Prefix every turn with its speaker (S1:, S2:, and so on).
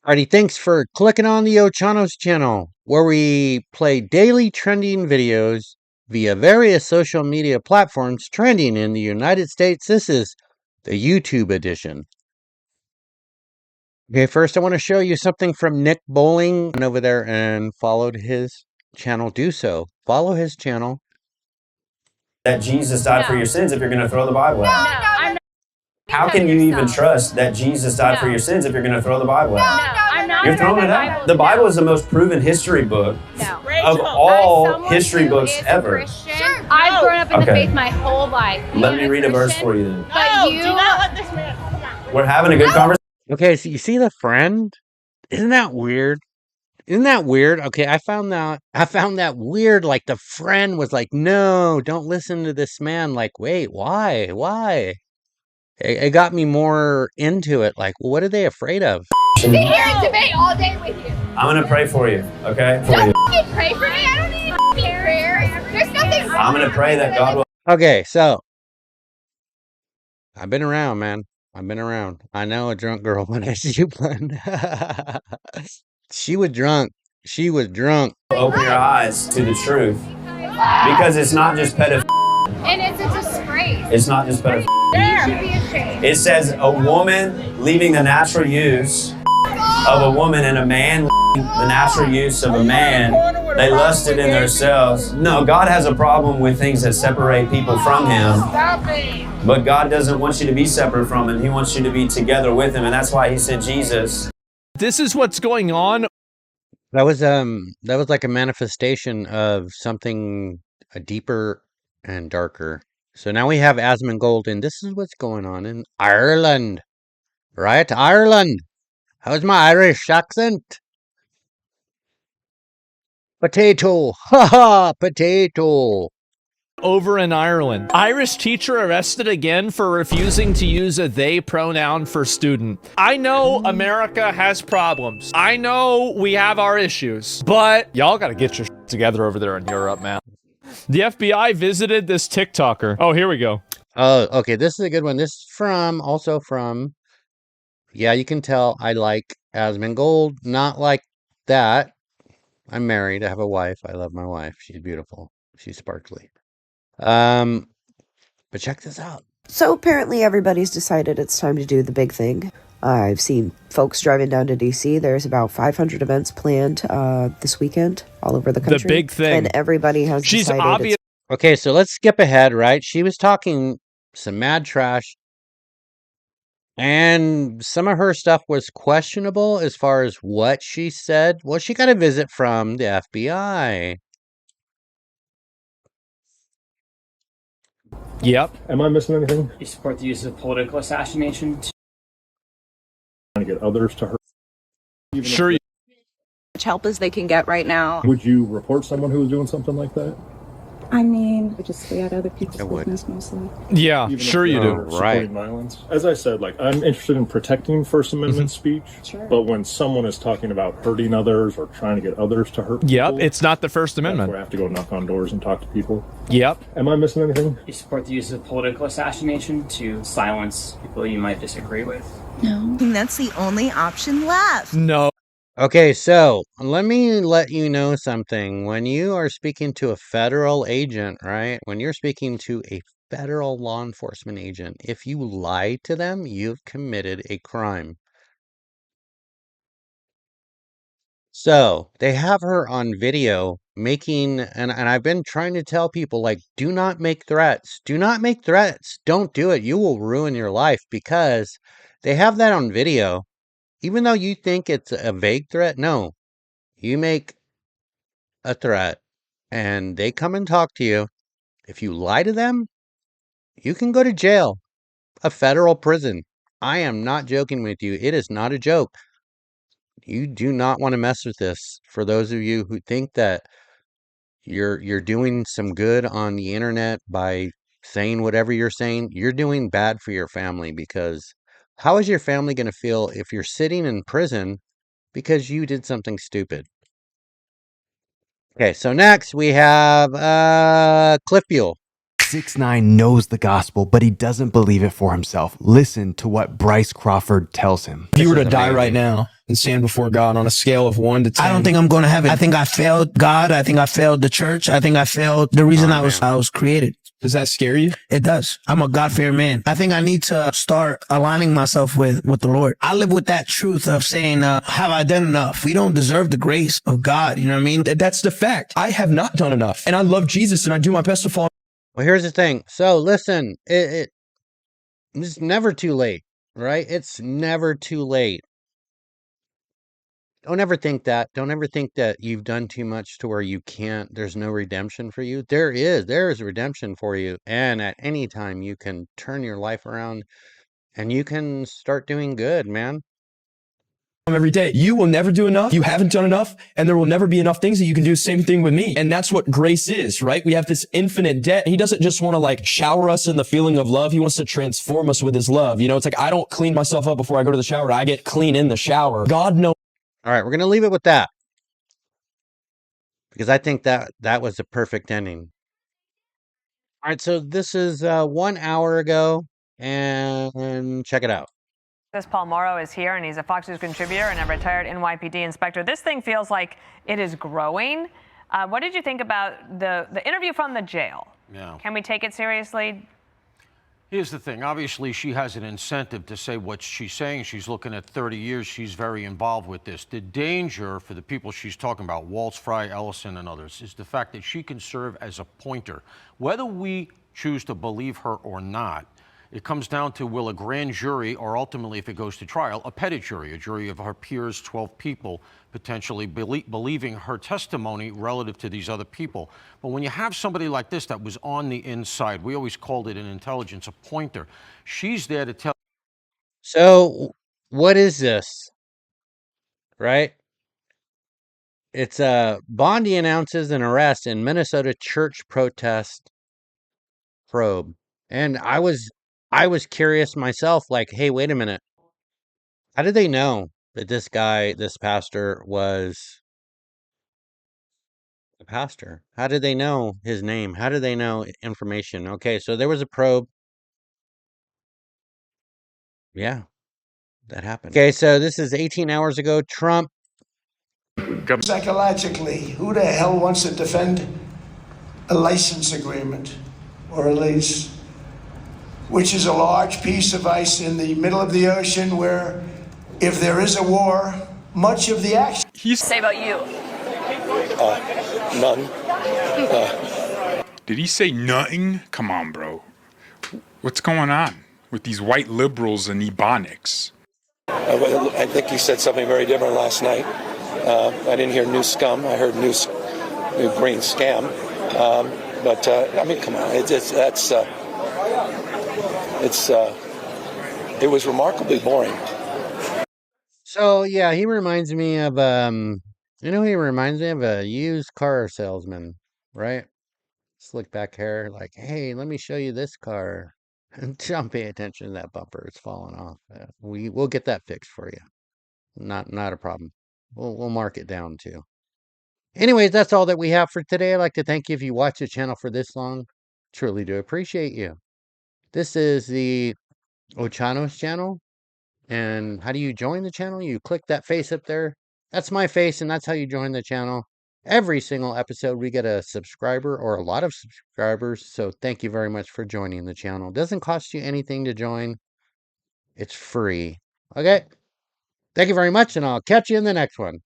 S1: Alrighty, thanks for clicking on the Ochanos channel, where we play daily trending videos via various social media platforms trending in the United States. This is the YouTube edition. Okay, first I want to show you something from Nick Bowling. Went over there and followed his channel. Do so. Follow his channel.
S2: That Jesus died for your sins if you're going to throw the Bible out.
S3: No, I'm not.
S2: How can you even trust that Jesus died for your sins if you're going to throw the Bible out?
S3: No, I'm not.
S2: You're throwing it out. The Bible is the most proven history book of all history books ever.
S3: Sure. I've grown up in the faith my whole life.
S2: Let me read a verse for you then.
S3: But you
S4: do not let this man.
S2: We're having a good conversation.
S1: Okay, so you see the friend? Isn't that weird? Isn't that weird? Okay, I found that weird. Like the friend was like, "No, don't listen to this man." Like, wait, why? Why? It got me more into it. Like, what are they afraid of?
S3: sit here and debate all day with you.
S2: I'm going to pray for you, okay? For you.
S3: Don't pray for me. I don't need prayers. There's nothing wrong.
S2: I'm going to pray that God will.
S1: Okay, so I've been around, man. I've been around. I know a drunk girl when I see you blend. She was drunk. She was drunk.
S2: Open your eyes to the truth. Because it's not just pedophilia.
S3: And it's a disgrace.
S2: It's not just pedophilia.
S3: You should be ashamed.
S2: It says a woman leaving the natural use of a woman and a man leaving the natural use of a man. They lusted in themselves. No, God has a problem with things that separate people from Him. But God doesn't want you to be separate from Him. He wants you to be together with Him. And that's why He sent Jesus.
S5: This is what's going on.
S1: That was like a manifestation of something deeper and darker. So now we have Asmongold, and this is what's going on in Ireland. Right? Ireland. How's my Irish accent? Potato. Ha ha, potato.
S5: Over in Ireland. Irish teacher arrested again for refusing to use a they pronoun for student. I know America has problems. I know we have our issues, but y'all gotta get your shit together over there in Europe, man. The FBI visited this TikToker. Oh, here we go.
S1: Oh, okay, this is a good one. This is also from, yeah, you can tell I like Asmongold. Not like that. I'm married. I have a wife. I love my wife. She's beautiful. She's sparkly. But check this out.
S6: So apparently everybody's decided it's time to do the big thing. I've seen folks driving down to DC. There's about 500 events planned this weekend all over the country.
S5: The big thing.
S6: And everybody has
S5: She's
S6: decided
S5: obvious.
S1: Okay, so let's skip ahead, right? She was talking some mad trash, and some of her stuff was questionable as far as what she said. Well, she got a visit from the FBI.
S5: Yep.
S7: Am I missing anything?
S8: You support the use of political assassination?
S7: Trying to get others to hurt.
S5: Sure.
S9: Much help as they can get right now.
S7: Would you report someone who was doing something like that?
S9: I mean, we just stay out of other people's
S1: I would.
S9: business mostly.
S5: Yeah,
S7: Even if
S5: sure you
S7: they're
S5: do.
S1: Right.
S7: supporting violence. As I said, like I'm interested in protecting First Amendment speech.
S9: Sure.
S7: But when someone is talking about hurting others or trying to get others to hurt
S5: Yep,
S7: people,
S5: it's not the First
S7: that's where I
S5: Amendment.
S7: have to go knock on doors and talk to people.
S5: Yep.
S7: Am I missing anything?
S8: You support the use of political assassination to silence people you might disagree with?
S9: No.
S10: That's the only option left.
S5: No.
S1: Okay, so let me let you know something. When you are speaking to a federal agent, right? When you're speaking to a federal law enforcement agent, if you lie to them, you've committed a crime. So they have her on video making, and I've been trying to tell people, like, do not make threats. Do not make threats. Don't do it. You will ruin your life, because they have that on video. Even though you think it's a vague threat, no. You make a threat and they come and talk to you. If you lie to them, you can go to jail, a federal prison. I am not joking with you. It is not a joke. You do not want to mess with this. For those of you who think that you're doing some good on the internet by saying whatever you're saying, you're doing bad for your family, because how is your family going to feel if you're sitting in prison because you did something stupid? Okay, so next we have Cliff Buell.
S11: 6ix9ine knows the gospel, but he doesn't believe it for himself. Listen to what Bryce Crawford tells him.
S12: If you were to die right now and stand before God on a scale of 1 to 10, I don't think I'm going to heaven. I think I failed God. I think I failed the church. I think I failed the reason I was created. Does that scare you? It does. I'm a God-fearing man. I think I need to start aligning myself with the Lord. I live with that truth of saying, have I done enough? We don't deserve the grace of God. You know what I mean? That's the fact. I have not done enough. And I love Jesus and I do my best to follow.
S1: Well, here's the thing. So listen, it's never too late, right? It's never too late. Don't ever think that. Don't ever think that you've done too much to where you can't, there's no redemption for you. There is redemption for you. And at any time you can turn your life around and you can start doing good, man.
S12: Every day. You will never do enough. You haven't done enough. And there will never be enough things that you can do. Same thing with me. And that's what grace is, right? We have this infinite debt. He doesn't just want to like shower us in the feeling of love. He wants to transform us with his love. You know, it's like, I don't clean myself up before I go to the shower. I get clean in the shower. God knows.
S1: All right, we're going to leave it with that. Because I think that was the perfect ending. All right, so this is 1 hour ago. And check it out.
S13: Paul Morrow is here, and he's a Fox News contributor and a retired NYPD inspector. This thing feels like it is growing. What did you think about the interview from the jail?
S14: Yeah.
S13: Can we take it seriously?
S14: Here's the thing. Obviously, she has an incentive to say what she's saying. She's looking at 30 years. She's very involved with this. The danger for the people she's talking about, Waltz, Fry, Ellison, and others, is the fact that she can serve as a pointer. Whether we choose to believe her or not, it comes down to, will a grand jury, or ultimately, if it goes to trial, a petit jury, a jury of her peers, 12 people, potentially believing her testimony relative to these other people. But when you have somebody like this that was on the inside, we always called it in intelligence a pointer. She's there to tell.
S1: So, what is this? Right? It's Bondi announces an arrest in Minnesota church protest probe. And I was curious myself, like, hey, wait a minute. How did they know that this pastor was a pastor? How did they know his name? How did they know information? Okay, so there was a probe. Yeah, that happened. Okay, so this is 18 hours ago. Trump.
S15: Psychologically, who the hell wants to defend a license agreement or a lease, which is a large piece of ice in the middle of the ocean where, if there is a war, much of the action.
S13: Say about you.
S15: None.
S16: Did he say nothing? Come on, bro. What's going on with these white liberals and ebonics?
S15: I think he said something very different last night. I didn't hear new scum. I heard new green scam. But I mean, come on, it was remarkably boring.
S1: So yeah, he reminds me of he reminds me of a used car salesman, right? Slick back hair, like, hey, let me show you this car. Don't pay attention to that bumper; it's falling off. We'll get that fixed for you. Not a problem. We'll mark it down too. Anyways, that's all that we have for today. I'd like to thank you if you watch the channel for this long. Truly do appreciate you. This is the Ochanos channel. And how do you join the channel? You click that face up there. That's my face, and that's how you join the channel. Every single episode, we get a subscriber or a lot of subscribers. So thank you very much for joining the channel. It doesn't cost you anything to join. It's free. Okay? Thank you very much, and I'll catch you in the next one.